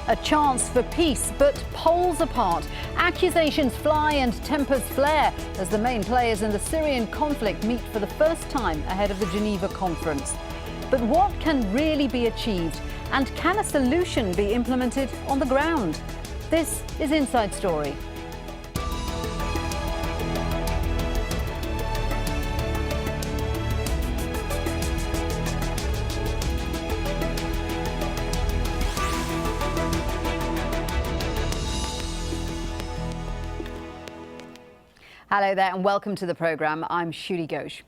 A chance for peace, but poles apart. Accusations fly and tempers flare as the main players in the Syrian conflict meet for the first time ahead of the Geneva conference. But what can really be achieved? And can a solution be implemented on the ground? This is Inside Story. Hello there and welcome to the programme. I'm Shiulie Ghosh.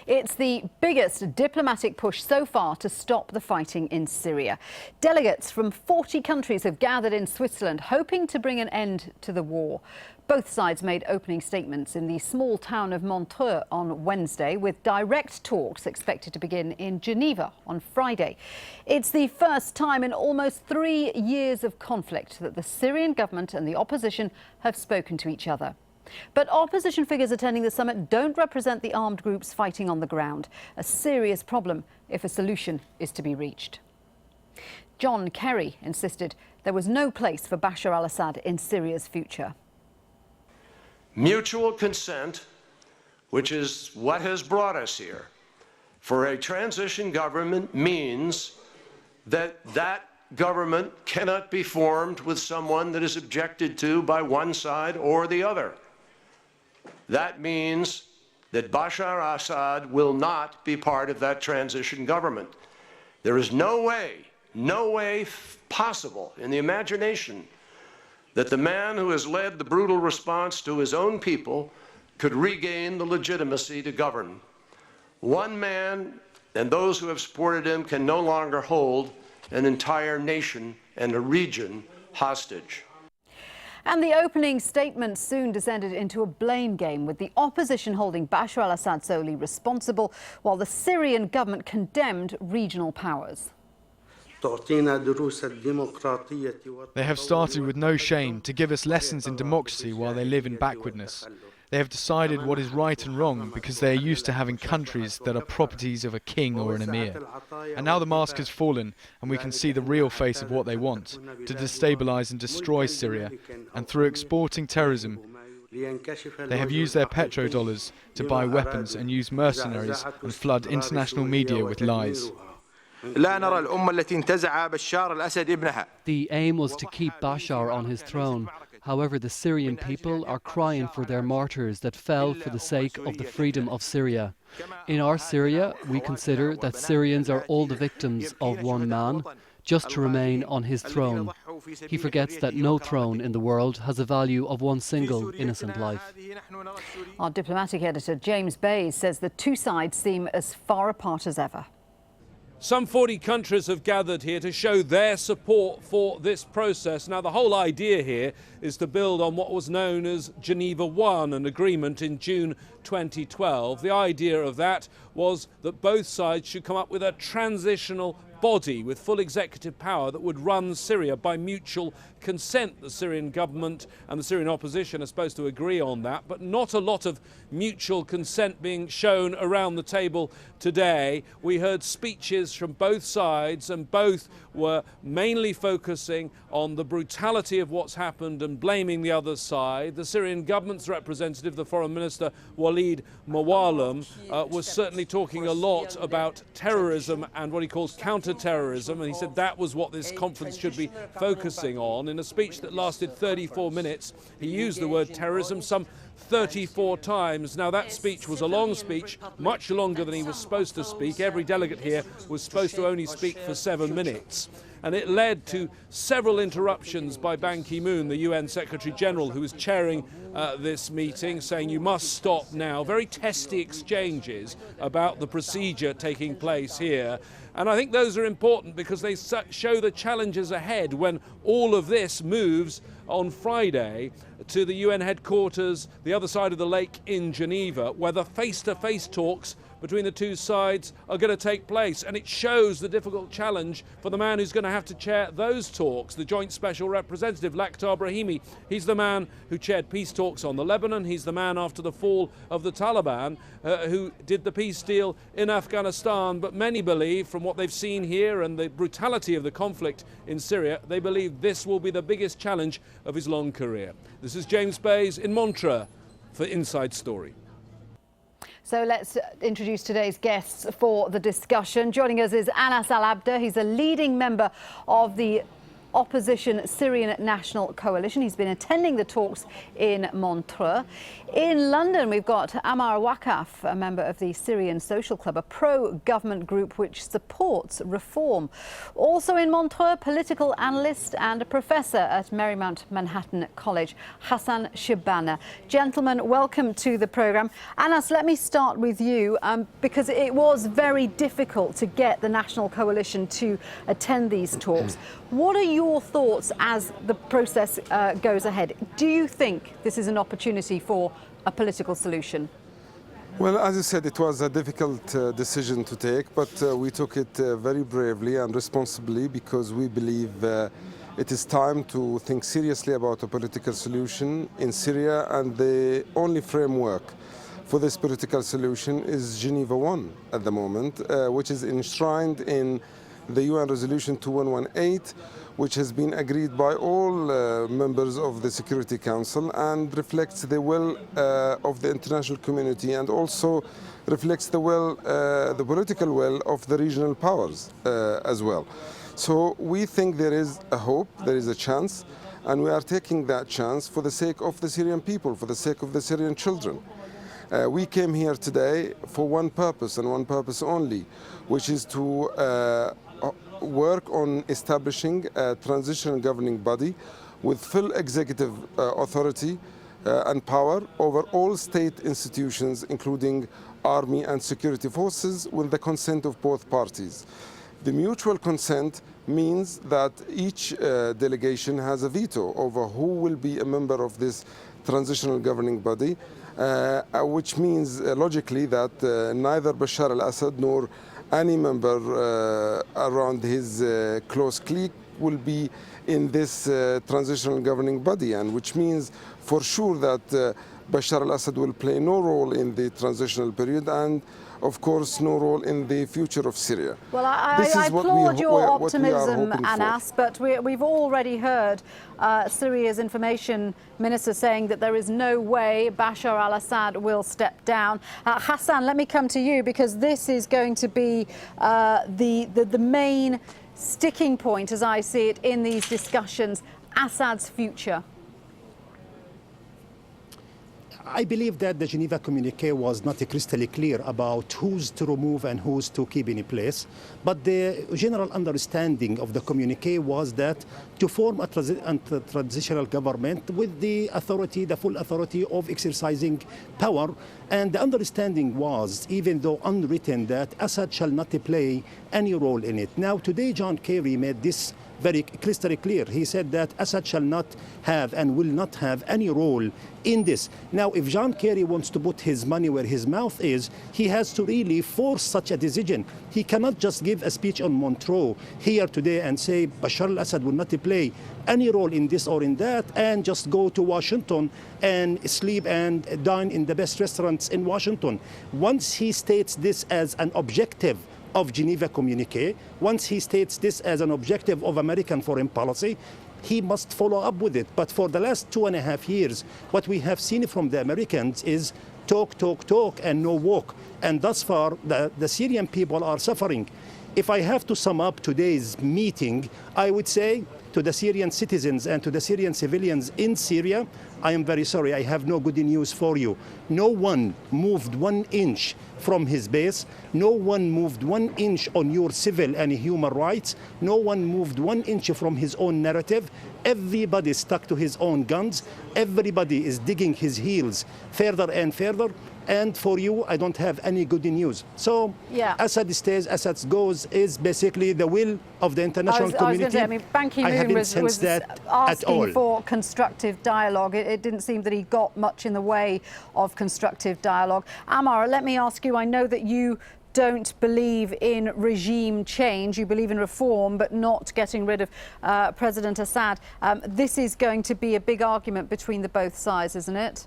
It's the biggest diplomatic push so far to stop the fighting in Syria. Delegates from 40 countries have gathered in Switzerland, hoping to bring an end to the war. Both sides made opening statements in the small town of Montreux on Wednesday, with direct talks expected to begin in Geneva on Friday. It's the first time in almost 3 years of conflict that the Syrian government and the opposition have spoken to each other. But opposition figures attending the summit don't represent the armed groups fighting on the ground, a serious problem if a solution is to be reached. John Kerry insisted there was no place for Bashar al-Assad in Syria's future. Mutual consent, which is what has brought us here, for a transition government means that that government cannot be formed with someone that is objected to by one side or the other. That means that Bashar al-Assad will not be part of that transition government. There is no way possible in the imagination that the man who has led the brutal response to his own people could regain the legitimacy to govern. One man and those who have supported him can no longer hold an entire nation and a region hostage. And the opening statement soon descended into a blame game, with the opposition holding Bashar al-Assad solely responsible, while the Syrian government condemned regional powers. They have started with no shame to give us lessons in democracy while they live in backwardness. They have decided what is right and wrong because they are used to having countries that are properties of a king or an emir. And now the mask has fallen and we can see the real face of what they want, to destabilize and destroy Syria. And through exporting terrorism, they have used their petrodollars to buy weapons and use mercenaries and flood international media with lies. The aim was to keep Bashar on his throne. However, the Syrian people are crying for their martyrs that fell for the sake of the freedom of Syria. In our Syria, we consider that Syrians are all the victims of one man, just to remain on his throne. He forgets that no throne in the world has a value of one single innocent life. Our diplomatic editor James Bayes says the two sides seem as far apart as ever. Some 40 countries have gathered here to show their support for this process. Now, the whole idea here is to build on what was known as Geneva I, an agreement in June 2012. The idea of that was that both sides should come up with a transitional body with full executive power that would run Syria by mutual consent. The Syrian government and the Syrian opposition are supposed to agree on that, but not a lot of mutual consent being shown around the table today. We heard speeches from both sides, and both were mainly focusing on the brutality of what's happened and blaming the other side. The Syrian government's representative, the Foreign Minister Walid Muallem, was certainly talking a lot about terrorism and what he calls counter-terrorism, and he said that was what this conference should be focusing on. In a speech that lasted 34 minutes, he used the word terrorism some 34 times. Now, that speech was a long speech, much longer than he was supposed to speak. Every delegate here was supposed to only speak for 7 minutes. And it led to several interruptions by Ban Ki-moon, the UN Secretary General, who was chairing this meeting, saying you must stop now. Very testy exchanges about the procedure taking place here. And I think those are important because they show the challenges ahead when all of this moves on Friday to the UN headquarters, the other side of the lake in Geneva, where the face-to-face talks between the two sides are going to take place. And it shows the difficult challenge for the man who's going to have to chair those talks, the Joint Special Representative, Lakhdar Brahimi. He's the man who chaired peace talks on the Lebanon. He's the man after the fall of the Taliban who did the peace deal in Afghanistan. But many believe, from what they've seen here and the brutality of the conflict in Syria, they believe this will be the biggest challenge of his long career. This is James Bays in Montreux for Inside Story. So let's introduce today's guests for the discussion. Joining us is Anas Abdeh. He's a leading member of the opposition Syrian National Coalition. He's been attending the talks in Montreux. In London, we've got Ammar Waqqaf, a member of the Syrian Social Club, a pro-government group which supports reform. Also in Montreux, political analyst and a professor at Marymount Manhattan College, Ghassan Shabaneh. Gentlemen, welcome to the programme. Anas, let me start with you, because it was very difficult to get the National Coalition to attend these talks. What are your thoughts as the process goes ahead? Do you think this is an opportunity for a political solution? Well, as you said, it was a difficult decision to take, but we took it very bravely and responsibly because we believe it is time to think seriously about a political solution in Syria, and the only framework for this political solution is Geneva I at the moment, which is enshrined in the UN Resolution 2118, which has been agreed by all members of the Security Council and reflects the will of the international community and also reflects the will, the political will of the regional powers as well. So we think there is a hope, there is a chance, and we are taking that chance for the sake of the Syrian people, for the sake of the Syrian children. We came here today for one purpose and one purpose only, which is to work on establishing a transitional governing body with full executive authority and power over all state institutions, including army and security forces, with the consent of both parties. The mutual consent means that each delegation has a veto over who will be a member of this transitional governing body, which means logically that neither Bashar al-Assad nor any member around his close clique will be in this transitional governing body, and which means for sure that Bashar al-Assad will play no role in the transitional period and of course no role in the future of Syria. Well, I applaud your optimism, Anas, but we've already heard Syria's information minister saying that there is no way Bashar al-Assad will step down. Ghassan, let me come to you, because this is going to be the main sticking point, as I see it, in these discussions, Assad's future. I believe that the Geneva communique was not crystal clear about who's to remove and who's to keep in place. But the general understanding of the communique was that to form a transitional government with the authority, the full authority of exercising power. And the understanding was, even though unwritten, that Assad shall not play any role in it. Now, today, John Kerry made this very crystal clear. He said that Assad shall not have and will not have any role in this. Now, if John Kerry wants to put his money where his mouth is, he has to really force such a decision. He cannot just give a speech on Montreux here today and say Bashar al-Assad will not play any role in this or in that, and just go to Washington and sleep and dine in the best restaurants in Washington. Once he states this as an objective of Geneva communique, once he states this as an objective of American foreign policy, he must follow up with it. But for the last 2.5 years, what we have seen from the Americans is talk, talk, talk, and no walk. And thus far, the Syrian people are suffering. If I have to sum up today's meeting, I would say to the Syrian citizens and to the Syrian civilians in Syria, I am very sorry, I have no good news for you. No one moved 1 inch from his base. No one moved 1 inch on your civil and human rights. No one moved 1 inch from his own narrative. Everybody stuck to his own guns. Everybody is digging his heels further and further. and for you, I don't have any good news. So Assad stays, Assad goes is basically the will of the international community. I mean, Ban Ki-moon was asking for constructive dialogue. It didn't seem that he got much in the way of constructive dialogue. Ammar, let me ask you, I know that you don't believe in regime change, you believe in reform, but not getting rid of President Assad. This is going to be a big argument between the both sides, isn't it?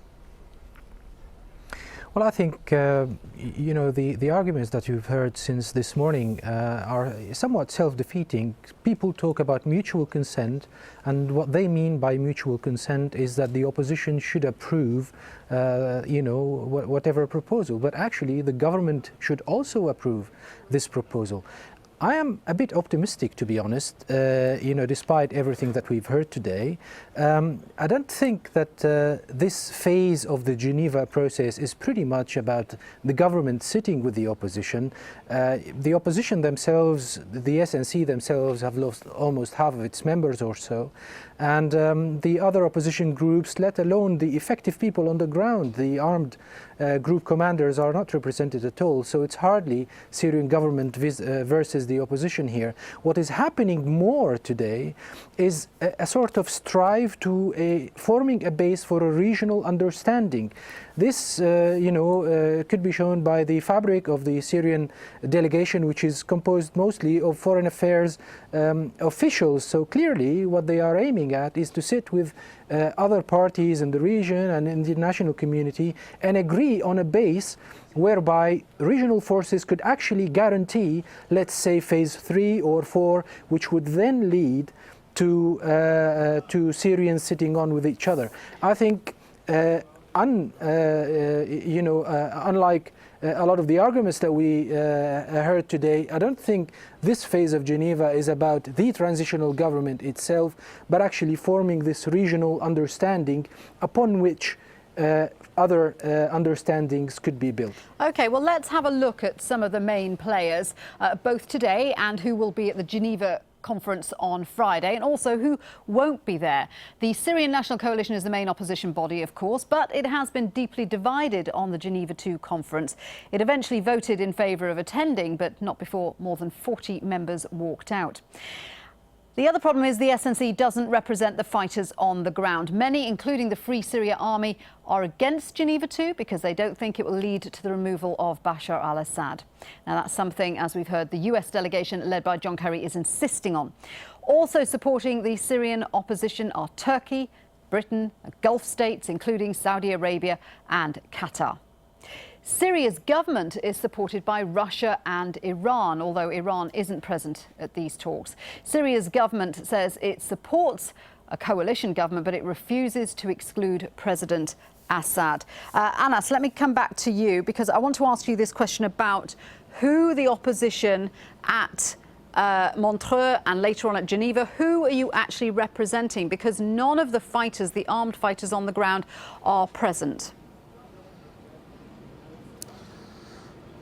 Well, I think, you know, the arguments that you've heard since this morning are somewhat self-defeating. People talk about mutual consent, and what they mean by mutual consent is that the opposition should approve, you know, whatever proposal. But actually, the government should also approve this proposal. I am a bit optimistic, to be honest, you know, despite everything that we've heard today. I don't think that this phase of the Geneva process is pretty much about the government sitting with the opposition. The opposition themselves, the SNC themselves, have lost almost half of its members or so. And the other opposition groups, let alone the effective people on the ground, the armed group commanders, are not represented at all. So it's hardly Syrian government versus the opposition here. What is happening more today is a sort of strive to forming a base for a regional understanding. This, you know, could be shown by the fabric of the Syrian delegation, which is composed mostly of foreign affairs officials. So clearly what they are aiming at is to sit with other parties in the region and in the international community and agree on a base whereby regional forces could actually guarantee, let's say, phase 3 or 4, which would then lead to Syrians sitting on with each other. I think, you know, unlike a lot of the arguments that we heard today, I don't think this phase of Geneva is about the transitional government itself, but actually forming this regional understanding upon which other understandings could be built. Okay, well, let's have a look at some of the main players, both today and who will be at the Geneva conference on Friday, and also who won't be there. The Syrian National Coalition is the main opposition body, of course, but it has been deeply divided on the Geneva II conference. It eventually voted in favour of attending, but not before more than 40 members walked out. The other problem is the SNC doesn't represent the fighters on the ground. Many, including the Free Syria Army, are against Geneva II because they don't think it will lead to the removal of Bashar al-Assad. Now, that's something, as we've heard, the US delegation led by John Kerry is insisting on. Also supporting the Syrian opposition are Turkey, Britain, Gulf states, including Saudi Arabia and Qatar. Syria's government is supported by Russia and Iran, although Iran isn't present at these talks. Syria's government says it supports a coalition government, but it refuses to exclude President Assad. Anas, let me come back to you, because I want to ask you this question about who the opposition at Montreux and later on at Geneva, who are you actually representing? Because none of the fighters, the armed fighters on the ground, are present.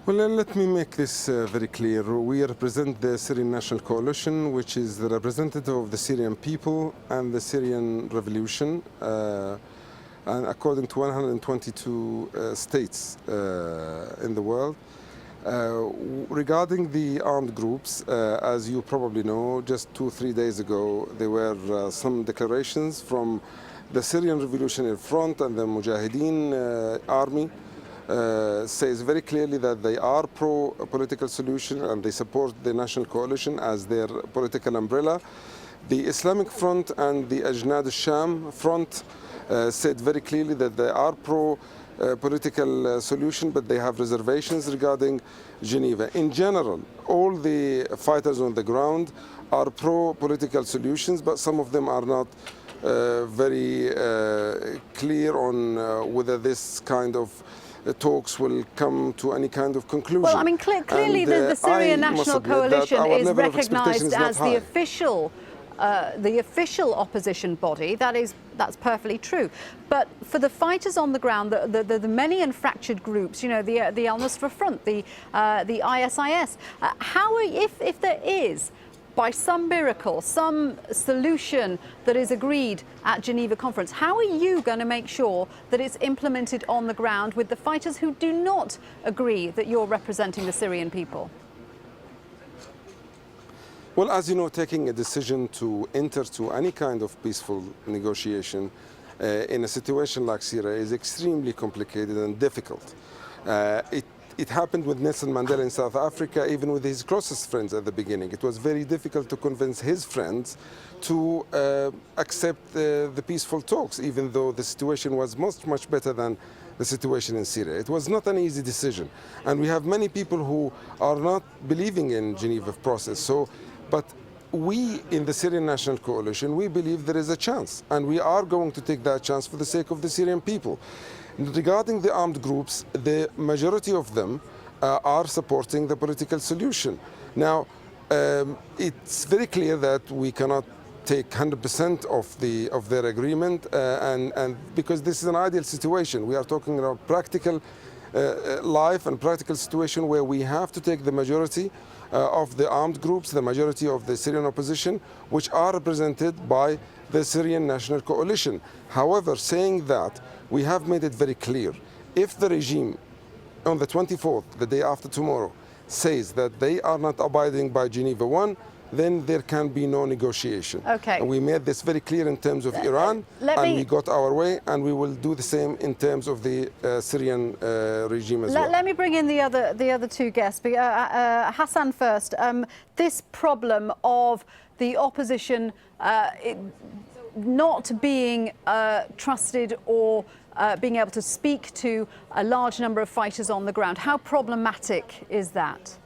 Well, let me make this very clear. We represent the Syrian National Coalition, which is the representative of the Syrian people and the Syrian revolution, and according to 122 states in the world. Regarding the armed groups, as you probably know, just 2-3 days ago, there were some declarations from the Syrian Revolutionary Front and the Mujahideen army. Says very clearly that they are pro-political solution and they support the National Coalition as their political umbrella. The Islamic Front and the Ajnad al-Sham Front said very clearly that they are pro-political solution, but they have reservations regarding Geneva. In general, all the fighters on the ground are pro-political solutions, but some of them are not very clear on whether this kind of talks will come to any kind of conclusion. Well, I mean, clearly the Syrian National Coalition is recognised as the official opposition body. That's perfectly true. But for the fighters on the ground, the many and fractured groups, you know, the Al-Nusra Front, the ISIS, if there is by some miracle, some solution that is agreed at Geneva conference, how are you going to make sure that it's implemented on the ground with the fighters who do not agree that you're representing the Syrian people? Well, as you know, taking a decision to enter to any kind of peaceful negotiation in a situation like Syria is extremely complicated and difficult. It happened with Nelson Mandela in South Africa, even with his closest friends at the beginning. It was very difficult to convince his friends to accept the peaceful talks, even though the situation was much better than the situation in Syria. It was not an easy decision. And we have many people who are not believing in Geneva process. But we in the Syrian National Coalition, we believe there is a chance. And we are going to take that chance for the sake of the Syrian people. Regarding the armed groups, the majority of them are supporting the political solution. Now, it's very clear that we cannot take 100% of their agreement, and because this is an ideal situation. We are talking about practical life and practical situation where we have to take the majority of the armed groups, the majority of the Syrian opposition, which are represented by the Syrian National Coalition. However, saying that, we have made it very clear, if the regime on the 24th, the day after tomorrow, says that they are not abiding by Geneva I, then there can be no negotiation. Okay. And we made this very clear in terms of Iran, and we got our way, and we will do the same in terms of the Syrian regime as well. Let me bring in the other two guests. Ghassan first. This problem of the opposition not being trusted or being able to speak to a large number of fighters on the ground, how problematic is that?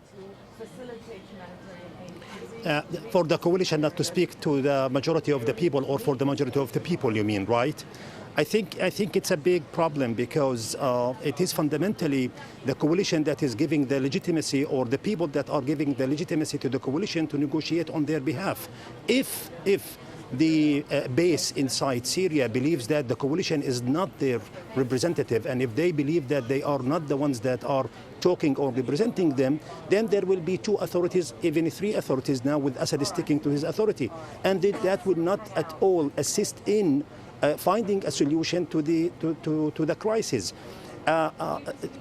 For the coalition not to speak to the majority of the people, or for the majority of the people, you mean, right? I think it's a big problem, because it is fundamentally the coalition that is giving the legitimacy, or the people that are giving the legitimacy to the coalition to negotiate on their behalf. If the base inside Syria believes that the coalition is not their representative, and if they believe that they are not the ones that are talking or representing them, then there will be two authorities, even three authorities now, with Assad sticking to his authority. And that would not at all assist in finding a solution to the crisis.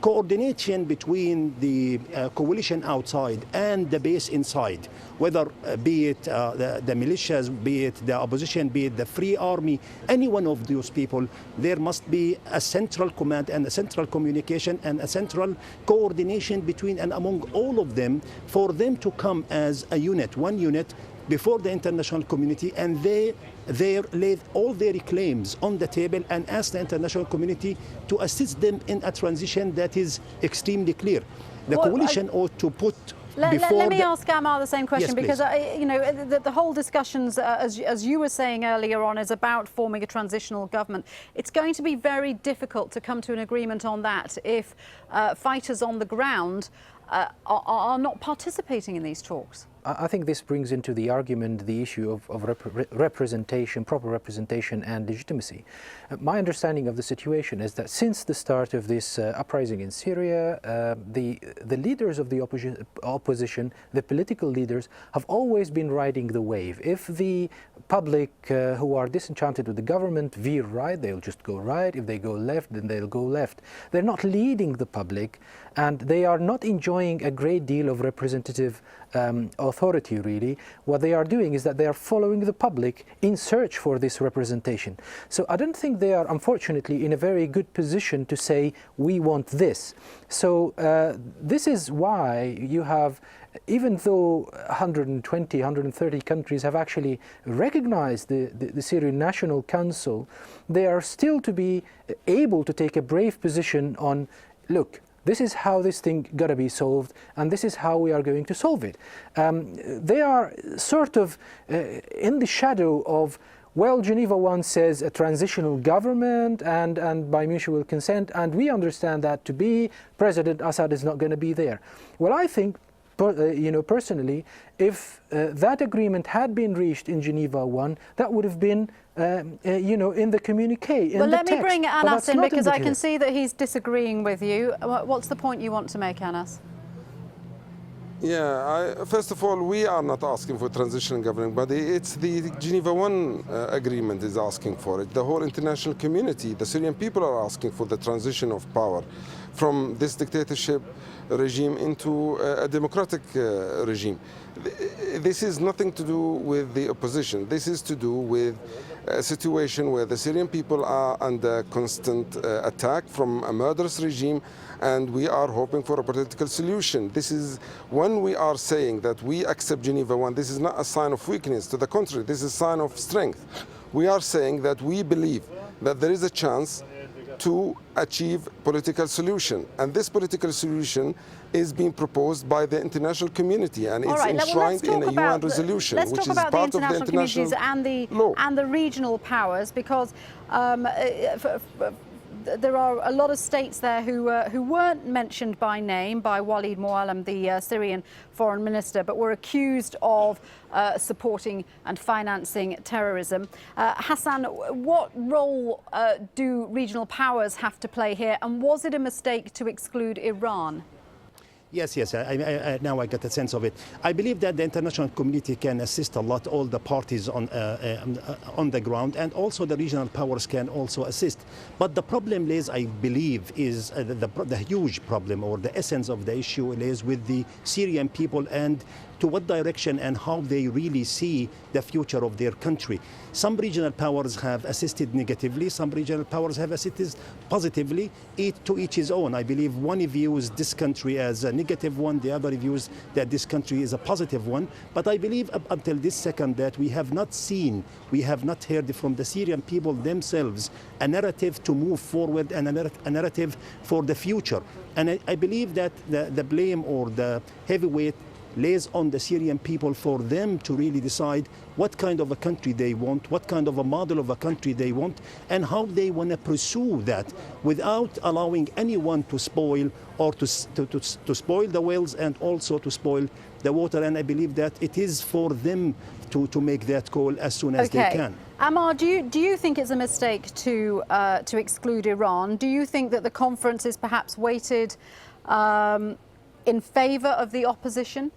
Coordination between the coalition outside and the base inside, whether be it the militias, be it the opposition, be it the Free Army, any one of those people, there must be a central command and a central communication and a central coordination between and among all of them, for them to come as a unit, one unit, before the international community, and they lay all their claims on the table and ask the international community to assist them in a transition that is extremely clear. The coalition ought to put Let me ask Ammar the same question, yes, because you know, the whole discussions, as you were saying earlier on, is about forming a transitional government. It's going to be very difficult to come to an agreement on that if fighters on the ground are not participating in these talks. I think this brings into the argument the issue of representation, proper representation and legitimacy. My understanding of the situation is that since the start of this uprising in Syria, the leaders of the opposition, the political leaders, have always been riding the wave. If the public who are disenchanted with the government veer right, they'll just go right. If they go left, then they'll go left. They're not leading the public, and they are not enjoying a great deal of representative authority, really. What they are doing is that they are following the public in search for this representation. So I don't think they are, unfortunately, in a very good position to say, we want this. So this is why you have, even though 120, 130 countries have actually recognized the Syrian National Council, they are still to be able to take a brave position on, look, this is how this thing got to be solved, and this is how we are going to solve it. They are sort of in the shadow of, well, Geneva I says a transitional government and by mutual consent, and we understand that to be President Assad is not going to be there. Well, I think, personally, if that agreement had been reached in Geneva I, that would have been, in the communique, in the text. Well, let me bring Anas in, because I can see that he's disagreeing with you. What's the point you want to make, Anas? Yeah, first of all, we are not asking for transitional governing body. It's the Geneva I agreement is asking for it. The whole international community, the Syrian people are asking for the transition of power from this dictatorship regime into a democratic regime. This is nothing to do with the opposition. This is to do with a situation where the Syrian people are under constant attack from a murderous regime, and we are hoping for a political solution. This is when we are saying that we accept Geneva I, this is not a sign of weakness. To the contrary, this is a sign of strength. We are saying that we believe that there is a chance to achieve political solution, and this political solution is being proposed by the international community, and it's enshrined in a UN resolution, which is part of the international law. And the regional powers, because there are a lot of states there who weren't mentioned by name by Walid Muallim, the Syrian foreign minister, but were accused of supporting and financing terrorism. Ghassan, what role do regional powers have to play here, and was it a mistake to exclude Iran? Yes, now I get a sense of it. I believe that the international community can assist a lot, all the parties on the ground, and also the regional powers can also assist. But the problem lays, I believe, is the huge problem, or the essence of the issue lays with the Syrian people and to what direction and how they really see the future of their country. Some regional powers have assisted negatively, some regional powers have assisted positively, to each his own. I believe one views this country as a negative one, the other views that this country is a positive one. But I believe up until this second that we have not seen, we have not heard from the Syrian people themselves a narrative to move forward and a narrative for the future. And I believe that the blame or the heavyweight lays on the Syrian people for them to really decide what kind of a country they want, what kind of a model of a country they want, and how they want to pursue that without allowing anyone to spoil or to spoil the wells and also to spoil the water. And I believe that it is for them to make that call as soon as they can. Ammar, do you think it's a mistake to exclude Iran? Do you think that the conference is perhaps weighted in favour of the opposition?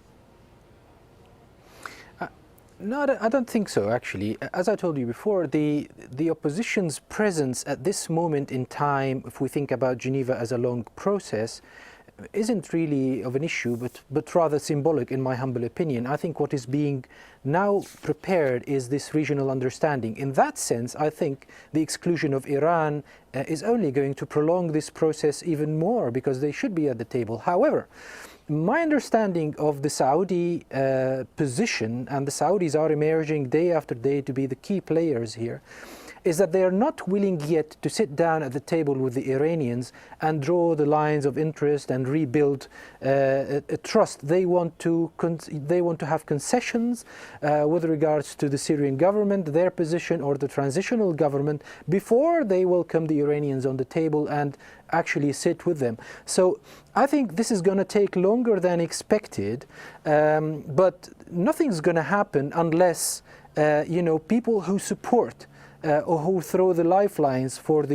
No, I don't think so, actually. As I told you before, the opposition's presence at this moment in time, if we think about Geneva as a long process, isn't really of an issue, but rather symbolic, in my humble opinion. I think what is being now prepared is this regional understanding. In that sense, I think the exclusion of Iran is only going to prolong this process even more, because they should be at the table. However, my understanding of the Saudi position, and the Saudis are emerging day after day to be the key players here, is that they are not willing yet to sit down at the table with the Iranians and draw the lines of interest and rebuild a trust. They want to have concessions with regards to the Syrian government, their position, or the transitional government, before they welcome the Iranians on the table and actually sit with them. So I think this is going to take longer than expected, but nothing's going to happen unless people who support or who throw the lifelines for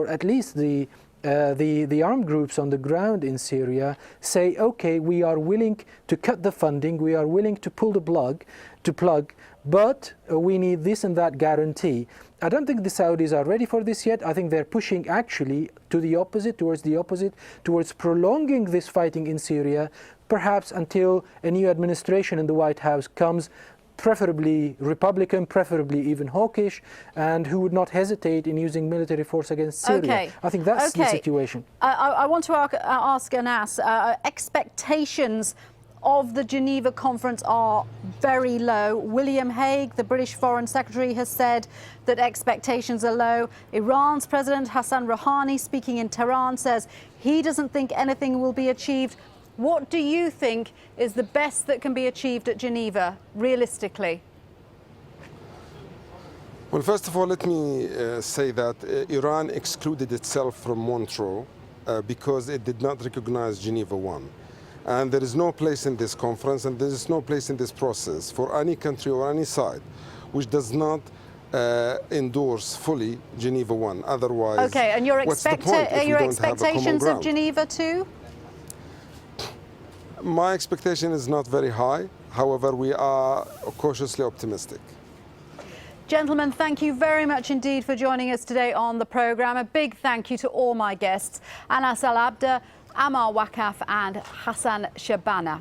at least the armed groups on the ground in Syria say, okay, we are willing to cut the funding, we are willing to pull the plug, but we need this and that guarantee. I don't think the Saudis are ready for this yet. I think they're pushing actually towards prolonging this fighting in Syria, perhaps until a new administration in the White House comes, preferably Republican, preferably even hawkish, and who would not hesitate in using military force against Syria. Okay. I think that's the situation. I want to ask Anas, expectations of the Geneva conference are very low. William Hague, the British Foreign Secretary, has said that expectations are low. Iran's President Hassan Rouhani, speaking in Tehran, says he doesn't think anything will be achieved. What do you think is the best that can be achieved at Geneva, realistically? Well, first of all, let me say that Iran excluded itself from Montreux because it did not recognize Geneva I. And there is no place in this conference, and there is no place in this process for any country or any side which does not endorse fully Geneva I. Otherwise, okay, and your what's the point if we don't have a common expectations ground? of Geneva II? My expectation is not very high. However, we are cautiously optimistic. Gentlemen, thank you very much indeed for joining us today on the programme. A big thank you to all my guests, Anas Abdeh, Ammar Waqqaf and Ghassan Shabaneh.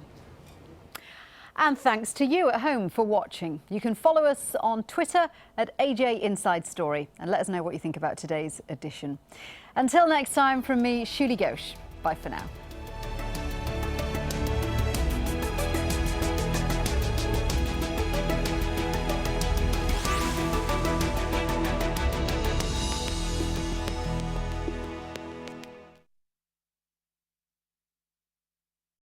And thanks to you at home for watching. You can follow us on Twitter at AJ Inside Story and let us know what you think about today's edition. Until next time, from me, Shiulie Ghosh. Bye for now.